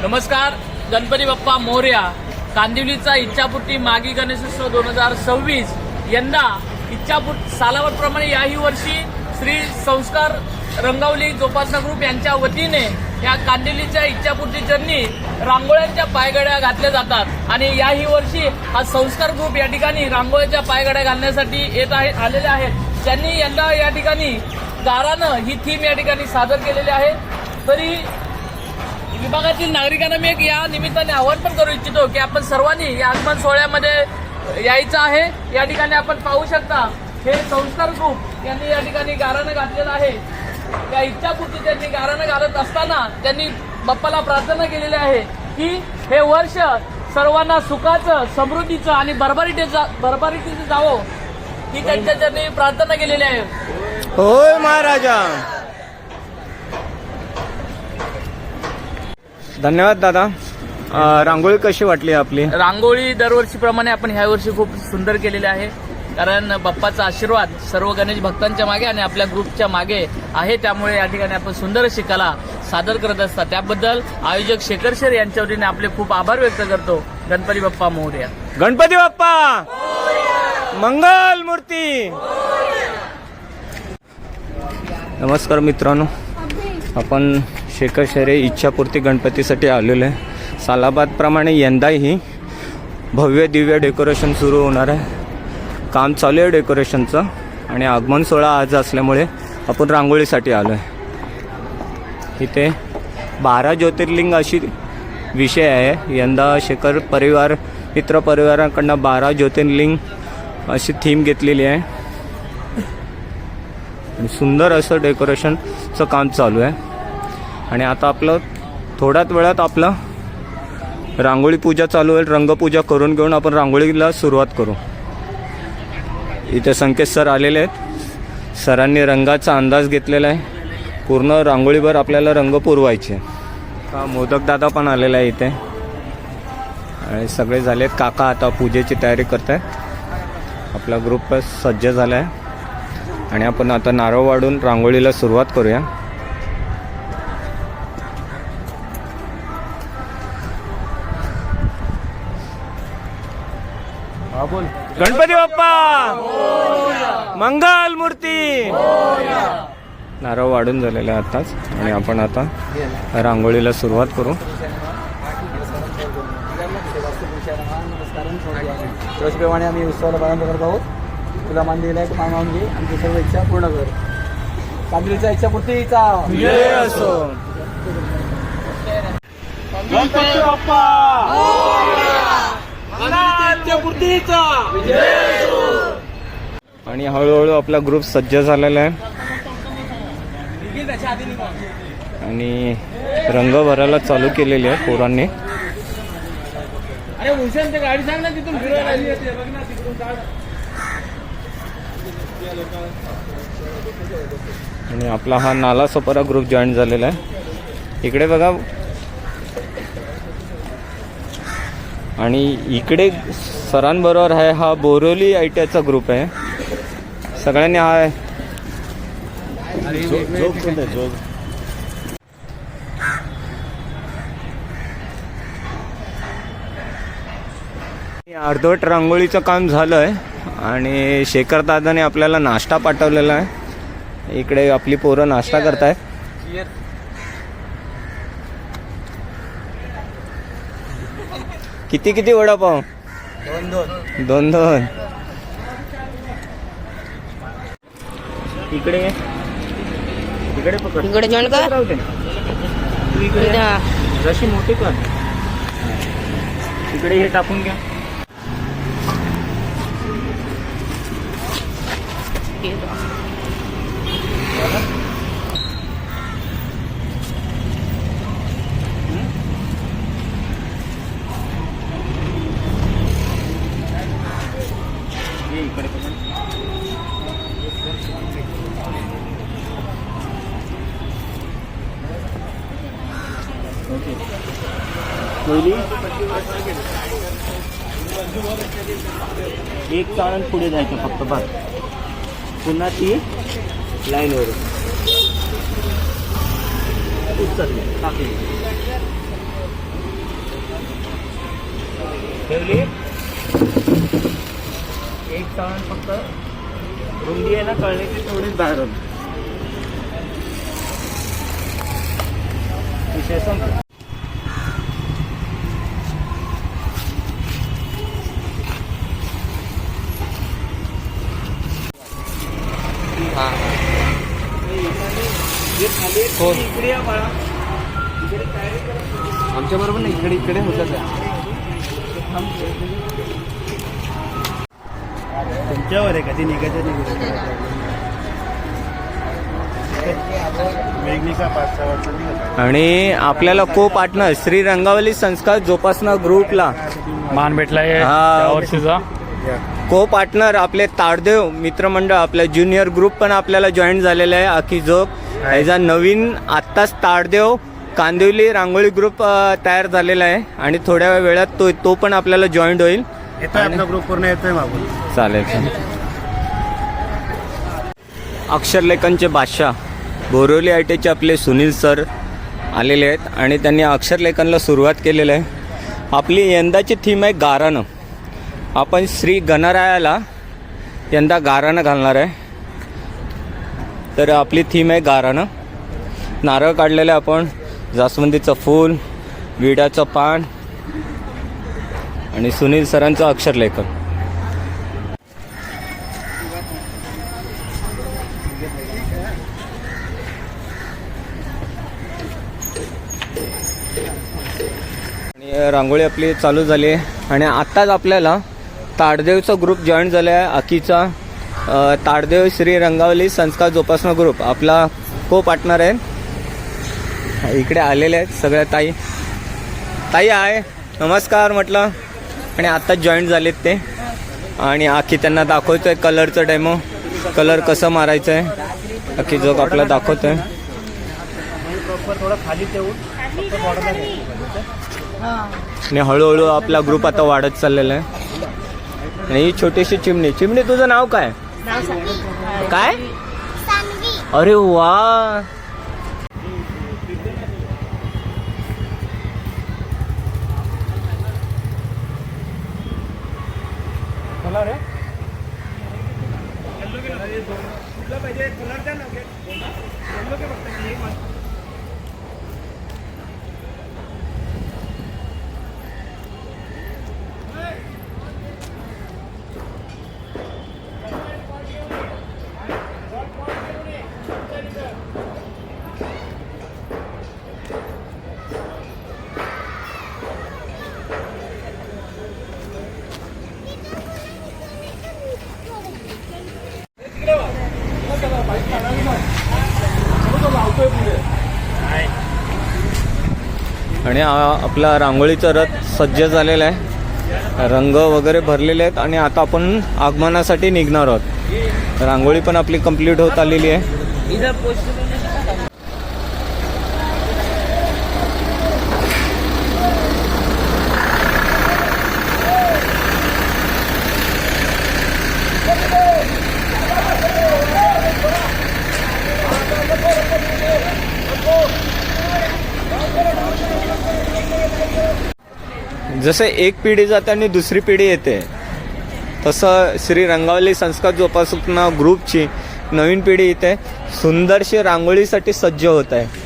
नमस्कार. गणपती बाप्पा मोरया. कांदिवलीचा इच्छापूर्ती मागी गणेशोत्सव 2026 यंदा इच्छापूर्ती सालावतप्रमाणे याही वर्षी श्री संस्कार रंगावली जोपासना ग्रुप यांच्या वतीने या कांदिवलीच्या इच्छापूर्ती चरणी रांगोळ्यांच्या पायघड्या घातल्या जातात आणि याही वर्षी हा संस्कार ग्रुप या ठिकाणी रांगोळ्याच्या पायघड्या घालण्यासाठी आलेले आहेत. त्यांनी यंदा या ठिकाणी गारानं ही थीम या ठिकाणी सादर केलेली आहे. तरी विभागातील नागरिकांना मी एक या निमित्ताने आवाहन पण करू इच्छितो की आपण सर्वांनी या आगमन सोहळ्यामध्ये यायचं आहे. या ठिकाणी आपण पाहू शकता हे संस्कार ग्रुप यांनी या ठिकाणी गारानं घातलेलं आहे. त्या इच्छापूर्ती त्यांनी गारानं घालत असताना त्यांनी बाप्पाला प्रार्थना केलेली आहे की हे वर्ष सर्वांना सुखाचं, समृद्धीचं आणि भरभराटीचं जावं ही त्यांच्या त्यांनी प्रार्थना केलेली आहे. होय महाराजा. धन्यवाद दादा. रांगोळी कशी वाटली आपली? रांगोळी दरवर्षीप्रमाणे आपण ह्या वर्षी खूप सुंदर केलेली आहे. कारण बाप्पाचा आशीर्वाद सर्व गणेश भक्तांच्या मागे आणि आपल्या ग्रुपच्या मागे आहे. त्यामुळे या ठिकाणी आपण सुंदर अशी कला सादर करत असतात. त्याबद्दल आयोजक शेखर सर यांच्या वतीने आपले खूप आभार व्यक्त करतो. गणपती बाप्पा मोरया. गणपती बाप्पा मंगल मूर्ती. नमस्कार मित्रांनो, आपण शेखर शहरे इच्छापूर्ती गणपतीसाठी आलेलो आहे. सालाबादप्रमाणे यंदाही भव्य दिव्य डेकोरेशन सुरू होणार आहे. काम चालू आहे डेकोरेशनचं आणि आगमन सोहळा आज असल्यामुळे आपण रांगोळीसाठी आलो आहे. इथे 12 ज्योतिर्लिंग अशी विषय आहे. यंदा शेखर परिवार मित्र परिवाराकडनं 12 ज्योतिर्लिंग अशी थीम घेतलेली आहे आणि सुंदर असं डेकोरेशनचं काम चालू आहे. आणि आता आपलं थोड्याच वेळात आपलं रांगोळी पूजा चालू होईल. रंगपूजा करून घेऊन आपण रांगोळीला सुरुवात करू. इथे संकेत सर आलेले आहेत. सरांनी रंगाचा अंदाज घेतलेला आहे. पूर्ण रांगोळीवर आपल्याला रंग पुरवायचे. मोदक दादा पण आलेला आहे इथे आणि सगळे झालेत. काका आता पूजेची तयारी करत आहेत. आपला ग्रुप सज्ज झाला आहे आणि आपण आता नारळ वाढून रांगोळीला सुरुवात करूया. गणपती बाप्पा मंगल मूर्ती. नारळ वाढून झालेले आताच आणि आपण आता रांगोळीला सुरुवात करू. त्याप्रमाणे आम्ही उत्सवाला प्रारंभ करत आहोत. तुला मान दिला आहे, मान मानून घे. आमची सर्व इच्छा पूर्ण कर. कांदिवलीच्या इच्छापूर्तीचा विजय असो. गणपती बाप्पा इच्छापूर्तीचा विजय असो. आणि हळूहळू आपला ग्रुप सज्ज झालेला आहे आणि रंग भरायला चालू केलेले आहे पोरांनी. अरे भूषण ते गाडी सांग ना तिथून फिरवायला. आणि आपला हा नाला सोपारा ग्रुप जॉईन झालेला आहे. इकडे बघा. आणि इकडे सरांबरोबर आहे हा बोरोली आयटीआयचा ग्रुप आहे. सगळ्यांनी हा अर्धवट रांगोळीचं काम झालं आहे आणि शेखर दादाने आपल्याला नाश्ता पाठवलेला आहे. इकडे आपली पोरं नाश्ता करतायत. किती वडापाव? दोन. इकडे पकड. इकडे जॉईन कर. इकडे जशी मोठी कर. इकडे हे टाकून घ्या. इकडे पकड. एक चाळण पुढे जायचं फक्त बस. पुन्हा ती लाईनवर उचलली टाकली. ठेवली एक सामान फक्त रुंदी आहे ना कळण्याची थोडीच बाहेर होती. विषय संपला. इकडे या बाळा. आमच्या बरोबर ना इकडे इकडे होतं तुमच्यावर आहे कधी निघायचं मेघनिका 5-6 वर्षांनी. आणि आपल्याला को पार्टनर श्री रंगावली संस्कार जोपासना ग्रुपला मान भेटलाय हा. या वर्षीचा. को पार्टनर आपले ताडदेव मित्रमंडळ आपल्या ज्युनियर ग्रुप पण आपल्याला जॉईन झालेला आहे. अकिजोग ह्याचा नवीन आत्ताच ताडदेव कांदिवली रांगोळी ग्रुप तयार झालेला आहे आणि थोड्या वेळात तो पण आपल्याला जॉईन होईल. येतोय आपला ग्रुप पूर्ण येतोय मागून. चालेल. अक्षरलेखनचे बादशाह बोरिवली आयटीचे आपले सुनील सर आलेले आहेत आणि त्यांनी अक्षरलेखनला सुरुवात केलेलं आहे. आपली यंदाची थीम आहे गारानं. आपण श्री गणरायाला यंदा गारानं घालणार आहे. तर आपली थीम आहे गारानं. नारळ काढलेलं आहे आपण, जास्वंदीचं फूल, विड्याचं पान आणि सुनील सरांचं अक्षरलेखन. आणि रांगोळी आपली चालू झाली आहे आणि आत्ताच आपल्याला ताडदेवचा ग्रुप जॉईन झाला आहे. अकीचा ताडदेव श्री रंगावली संस्कार जोपासना ग्रुप आपला को पार्टनर आहे. इकडे आलेले आहेत सगळ्या ताई. ताई आहे, नमस्कार म्हटलं. आणि आत्ताच जॉईन झालेत ते आणि आखी त्यांना दाखवतो आहे कलरचं डेमो, कलर कसं मारायचं आहे. आखी जोग आपला दाखवतो आहे. थोडं खाली ठेवून आणि हळूहळू आपला ग्रुप आता वाढत चाललेला आहे. आणि ही छोटीशी चिमणी. चिमणी तुझं नाव काय? काय? अरे वा. आणि आपला रांगोळीचा रथ सज्ज झालेला आहे. रंग वगैरे भरलेले आहेत आणि आता आपण आगमनासाठी निघणार आहोत. रांगोळी पण आपली कंप्लीट होत आलेली आहे. जसे एक पिढी जाते आणि दुसरी पिढी येते तसं श्री रंगावली संस्कार जोपासना ग्रुपची नवीन पिढी इथे सुंदरशी रांगोळीसाठी सज्ज होत आहे.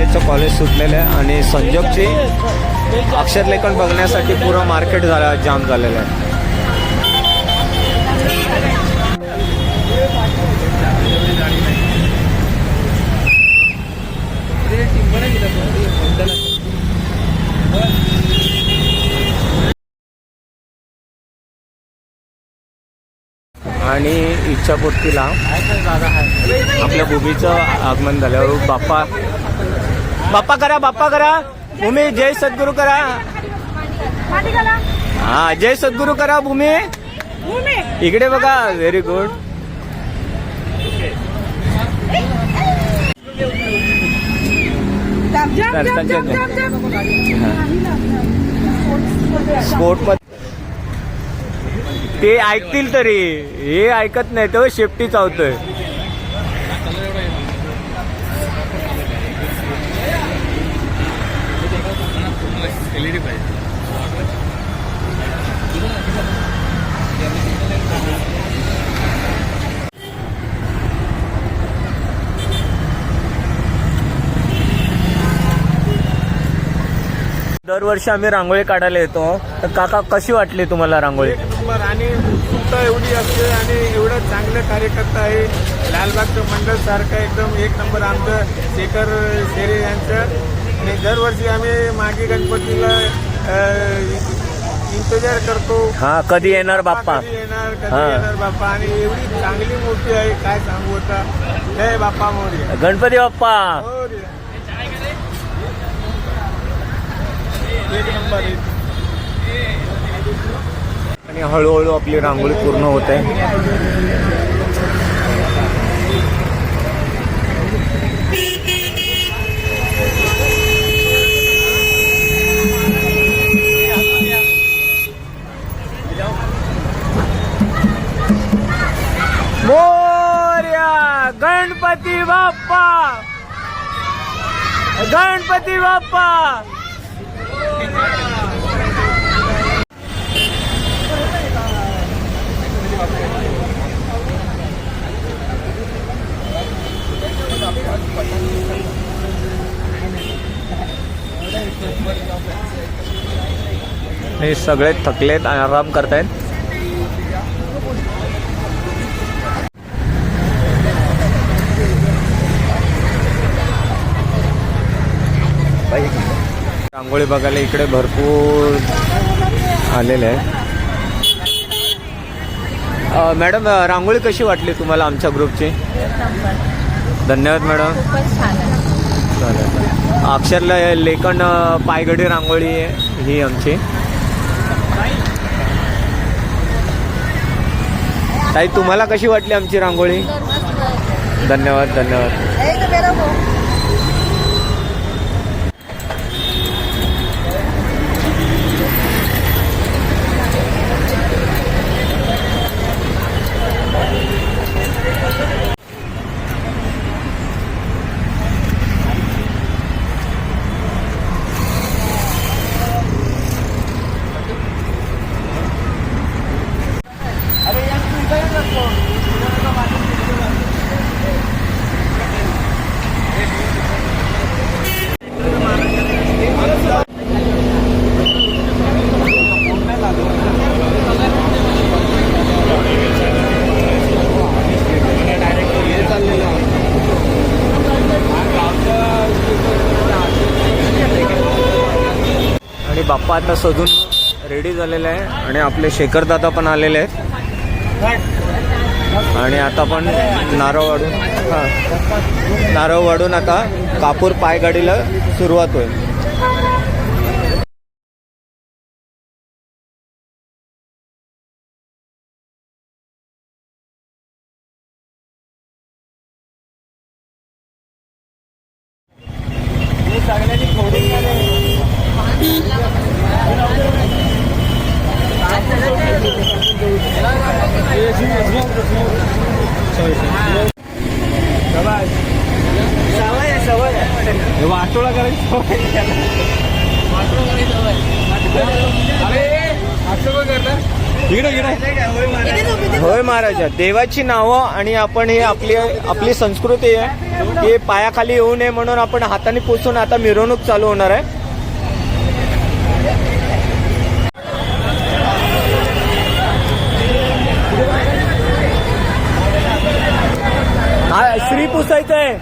संजोगचं कॉलेज सुटलेलं आहे आणि संजोगची अक्षरलेखन बघण्यासाठी पुरं मार्केट जाम झालेलं आहे. आणि इच्छापूर्तीला आपल्या भूमीचं आगमन झाल्यावर बाप्पा करा भूमी जय सद्गुरू करा. हा जय सद्गुरू करा भूमी. इकडे बघा व्हेरी गुड. स्पोर्ट ते ऐकतील तरी हे ऐकत नाही तो शेफ्टी चावतोय. दरवर्षी आम्ही रांगोळी काढायला येतो. तर काका कशी वाटली तुम्हाला रांगोळी? एक नंबर आणि उत्सुकता एवढी असते आणि एवढं चांगलं कार्यकर्ता आहे. लालबागचं मंडळ सारखं एकदम एक नंबर आमचं शेखर शेरे यांचं. आणि दरवर्षी आम्ही मागे गणपतीला इंतजार करतो. हा कधी येणार बाप्पा. कधी येणार बाप्पा. आणि एवढी चांगली मूर्ती आहे काय सांगू होता. जय बाप्पा मोरया. गणपती बाप्पा. एक नंबर आहे. आणि हळूहळू आपली रांगोळी पूर्ण होते. मोरया गणपती बाप्पा. गणपती बाप्पा. हे सगळे थकलेत आराम करतायत. रांगोळी बघायला इकडे भरपूर आलेले आहे. मॅडम रांगोळी कशी वाटली तुम्हाला आमच्या ग्रुपची? धन्यवाद मॅडम. चालेल. अक्षरला लेखन पायगडी रांगोळी आहे ही आमची. ताई तुम्हाला कशी वाटली आमची रांगोळी? धन्यवाद धन्यवाद. बाप्पा आता सजून रेडी झालेला आहे आणि आपले शेखर दादा पण आलेले आहेत. आणि आता पण नारळ वाढून आता कापूर पायगाडीला सुरुवात होईल. वाटोळा करायची इकडे होय महाराजा, देवाची नावं आणि आपण हे आपली संस्कृती आहे की पायाखाली येऊ नये म्हणून आपण हाताने पुसून आता मिरवणूक चालू होणार आहे. श्री पुसायचं आहे.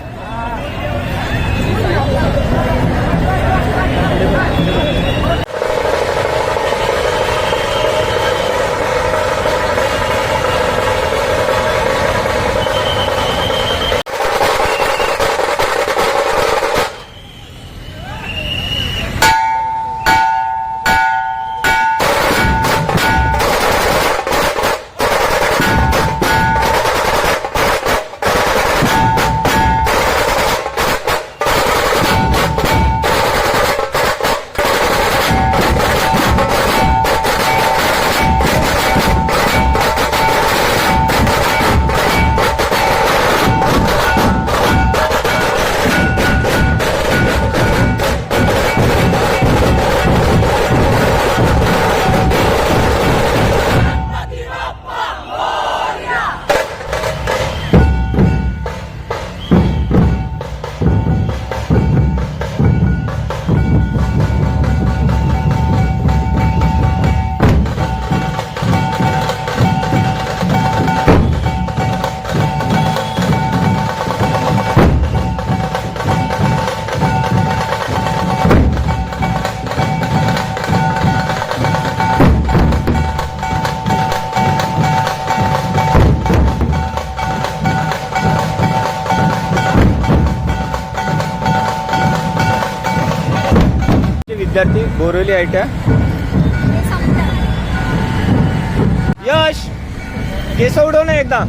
विद्यार्थी बोरिवली आयट्या. यश केस उडव ना एकदा.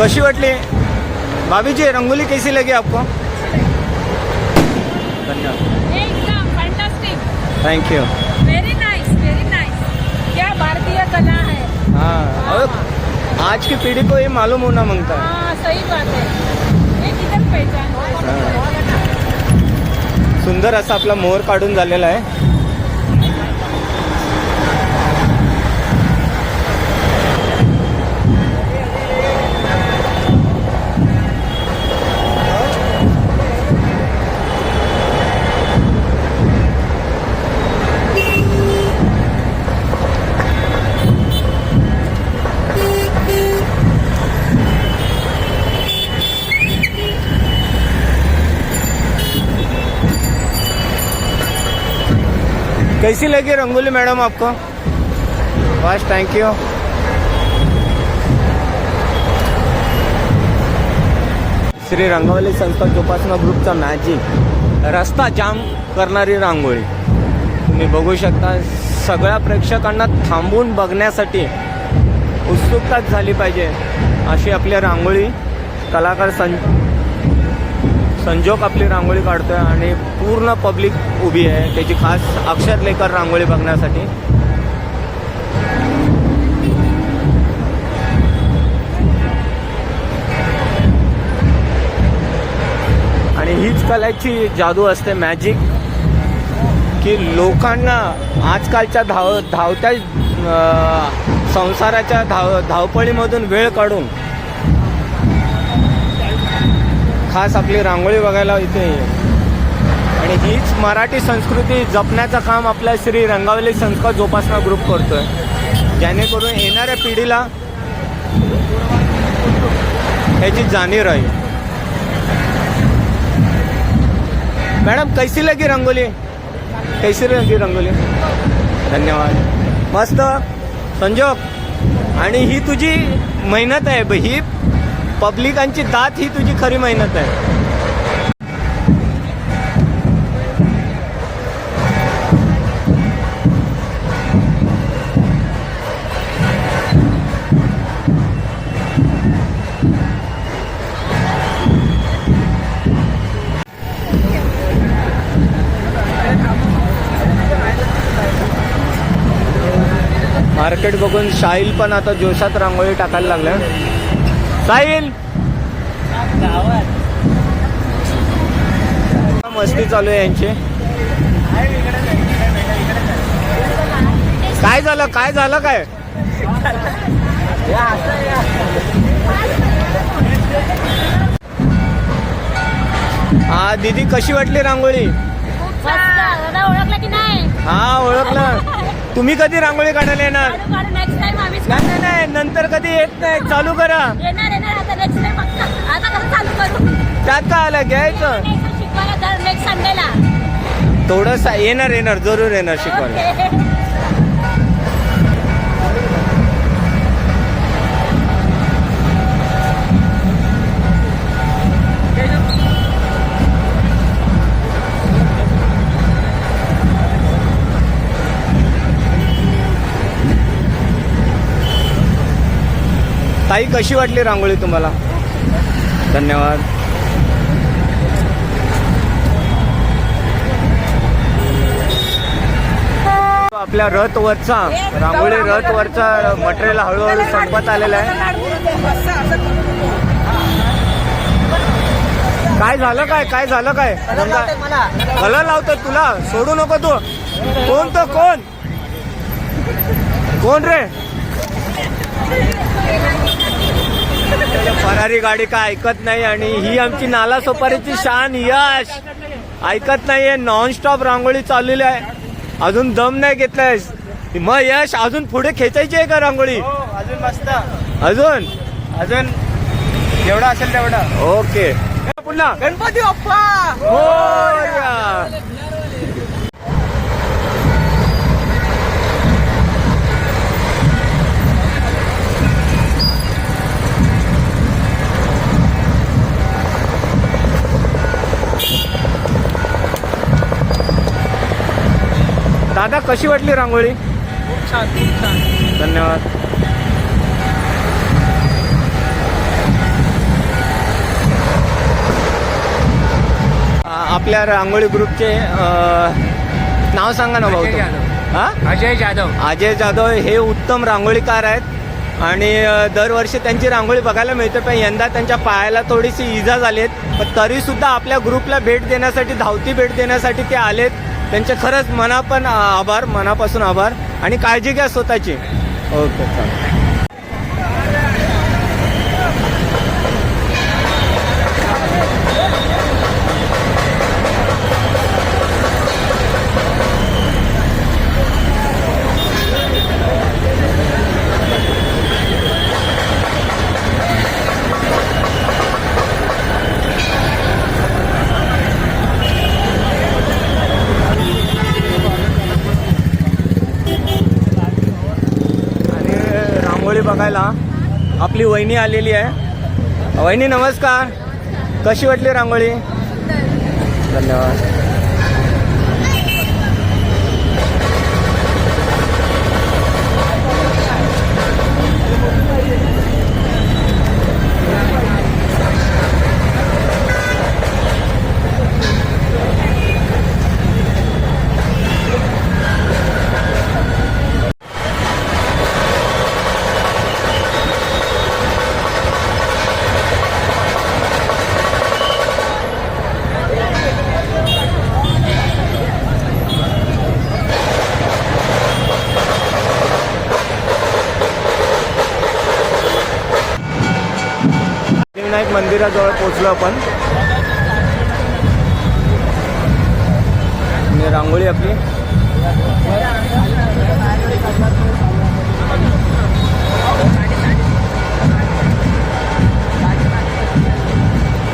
कशी वाटली भाभी जी रंगोली कैसी लगी आपको? धन्यवाद, एकदम fantastic, thank you. Very nice, very nice. क्या भारतीय कला है. हाँ और आज की पीढ़ी को ये मालूम होना मांगता है. हाँ, सही बात है. ये किधर पहचान है. सुंदर असा आपला मोर काढून झालेला आहे. कैसी लगी रंगोली मैडम आपको? बस थैंक यू. श्री रंगवली संस्था जोपासना ग्रुपचा मॅजिक रस्ता जाम करणारी रांगोळी तुम्ही बघू शकता. सगळ्या प्रेक्षकांना थांबून बघण्यासाठी उत्सुकताच झाली पाहिजे अशी आपली रांगोळी कलाकार संजोग आपली रांगोळी काढतोय आणि पूर्ण पब्लिक उभी आहे त्याची खास अक्षर लेकर रांगोळी बघण्यासाठी. आणि हीच कलेची जादू असते मॅजिक की लोकांना आजकालच्या धावत्या संसाराच्या धावपळीमधून वेळ काढून खास आपली रांगोळी बघायला इथे. आणि हीच मराठी संस्कृती जपण्याचं काम आपल्या श्री रंगवली संस्था जोपासना ग्रुप करतोय जेणेकरून येणाऱ्या पिढीला याची जाणीव राहील. मैडम कैसी लगी रंगोली? कैसी लगी रंगोली? धन्यवाद. मस्त संजोग. आणि ही तुझी मेहनत आहे, ही पब्लिकांची दात ही तुझी खरी मेहनत आहे. मार्केट बघून साहिल पण आता जोशात रांगोळी टाकायला लागल्या. साहिल मस्ती चालू आहे यांची. काय झालं काय झालं काय? हा दीदी कशी वाटली रांगोळी? ओळखलं की नाही? हा ओळखलं. तुम्ही कधी रांगोळी काढायला येणार? नेक्स्ट टाइम आम्ही नाही नाही नंतर कधी येत नाही. चालू करा. येणार आता नेक्स्ट टाइम. आता कसं चालू करू? त्यात काय आलं घ्यायचं शिकवायला दर नेक्स्ट संडेला थोडंसं. येणार जरूर येणार शिकवायला. ताई कशी वाटली रांगोळी तुम्हाला? धन्यवाद. आपल्या रथवरचा रांगोळी रथवरचा मटेरियल हळूहळू संपत आलेला आहे. काय झालं काय झालं काय? कलर लावतात तुला सोडू नको तू. कोण रे? फरारी गाडी काय ऐकत नाही. आणि ही आमची नाला सोपारीची शान यश ऐकत नाहीये. नॉनस्टॉप रांगोळी चाललेली आहे. अजून दम नाही घेतलाय. मग यश अजून पुढे खेचायची आहे का रांगोळी? अजून मस्त. अजून जेवढा असेल तेवढा. ओके. पुन्हा गणपती बाप्पा मोरया. दादा कशी वाटली रांगोळी? खूप छान खूप छान. धन्यवाद. आपल्या रांगोळी ग्रुपचे नाव सांगा ना भाऊ हां अजय जाधव. अजय जाधव हे उत्तम रांगोळीकार आहेत आणि दरवर्षी त्यांची रांगोळी बघायला मिळते. पण यंदा त्यांच्या पायाला थोडीशी इजा झाली आहेत, पण तरीसुद्धा आपल्या ग्रुपला भेट देण्यासाठी, धावती भेट देण्यासाठी ते आलेत. त्यांचे खरंच मनापासून आभार आणि काळजी घ्या स्वतःची. ओके चालेल. रांगोळी बघायला आपली वहिनी आलेली आहे. वहिनी नमस्कार, कशी वाटली रांगोळी? धन्यवाद. विनायक मंदिराजवळ पोहोचलो आपण. आणि रांगोळी आपली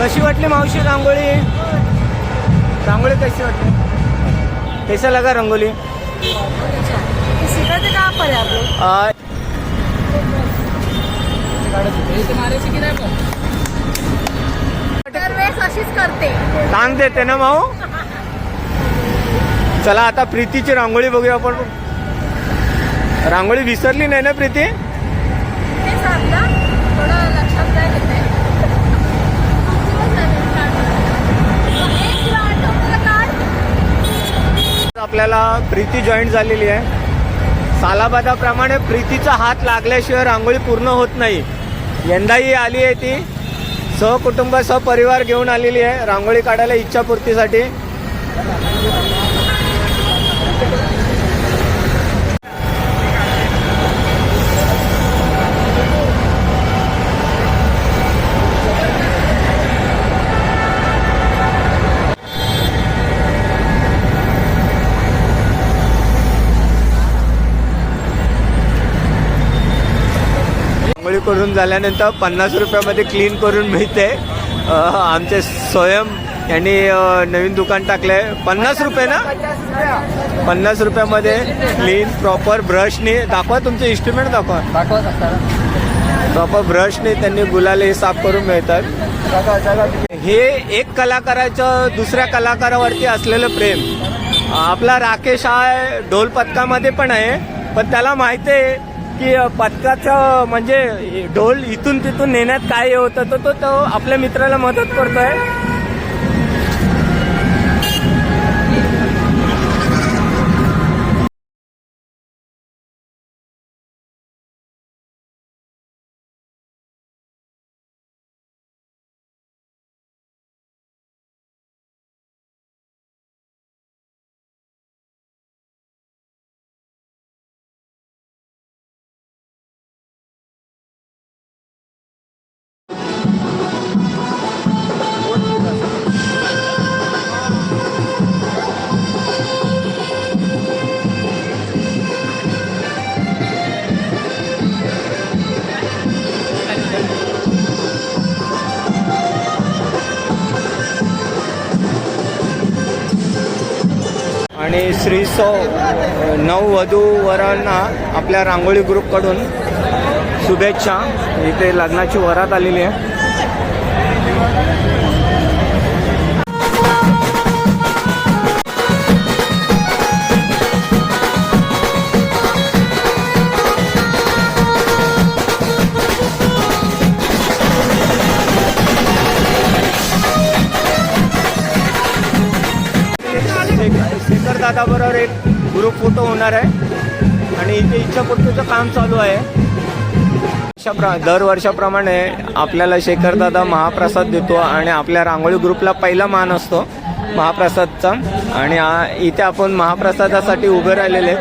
कशी वाटली मावशी रांगोळी? रांगोळी कशी वाटली? कैसा लगा रंगोली? सिखाते का पर आप लोग? दरवेळेस अशीच करते. ताण देते ना भाऊ. चला आता प्रीतीची रांगोळी बघूया आपण. रांगोळी विसरली नाही ना प्रीती? ते सांगता थोडं लक्षात नाही येते. आपल्याला प्रीती जॉईंट झालेली आहे. सालाबादाप्रमाणे प्रीतीचा हात लागल्याशिवाय रांगोळी पूर्ण होत नाही. यंदाही आली आहे ती सहकुटुंब सहपरिवार घेऊन आलेली आहे रांगोळी काढायला इच्छापूर्तीसाठी. रांगोळी करून झाल्यानंतर 50 रुपयामध्ये क्लीन करून मिळते. आमचे स्वयं यांनी नवीन दुकान टाकलं आहे. 50 रुपये ना? 50 रुपयामध्ये क्लीन प्रॉपर ब्रशने दाखवा, तुमचे इन्स्ट्रुमेंट दाखवा. प्रॉपर ब्रशने त्यांनी गुलाले साफ करून मिळतात. हे एक कलाकाराचं दुसऱ्या कलाकारावरती असलेलं प्रेम. आपला राकेश हा ढोल पथकामध्ये पण आहे, पण त्याला माहिती आहे की पथकाचं म्हणजे ढोल इथून तिथून नेण्यात काय होतं, तर तो आपल्या मित्राला मदत करतोय. आणि श्री नववधू वरांना आपल्या रांगोळी ग्रुपकडून शुभेच्छा. इथे लग्नाची वरात आलेली आहे. दादाबरोबर एक ग्रुप फोटो होणार आहे आणि इथे इच्छापूर्तीचं काम चालू आहे. दरवर्षाप्रमाणे आपल्याला शेखर दादा महाप्रसाद देतो आणि आपल्या रांगोळी ग्रुपला पहिला मान असतो महाप्रसादचा. आणि इथे आपण महाप्रसादासाठी उभे राहिलेले.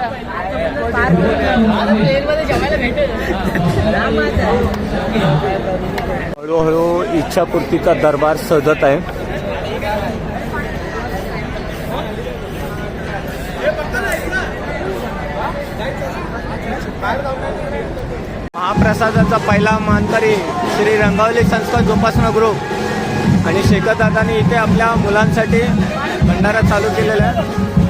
हळूहळू इच्छापूर्तीचा दरबार सजत आहे. महाप्रसादाचा पहिला मानकरी श्री रंगावली संस्कार जोपासना ग्रुप आणि शेखर दादांनी इथे आपल्या मुलांसाठी भंडारा चालू केलेला आहे.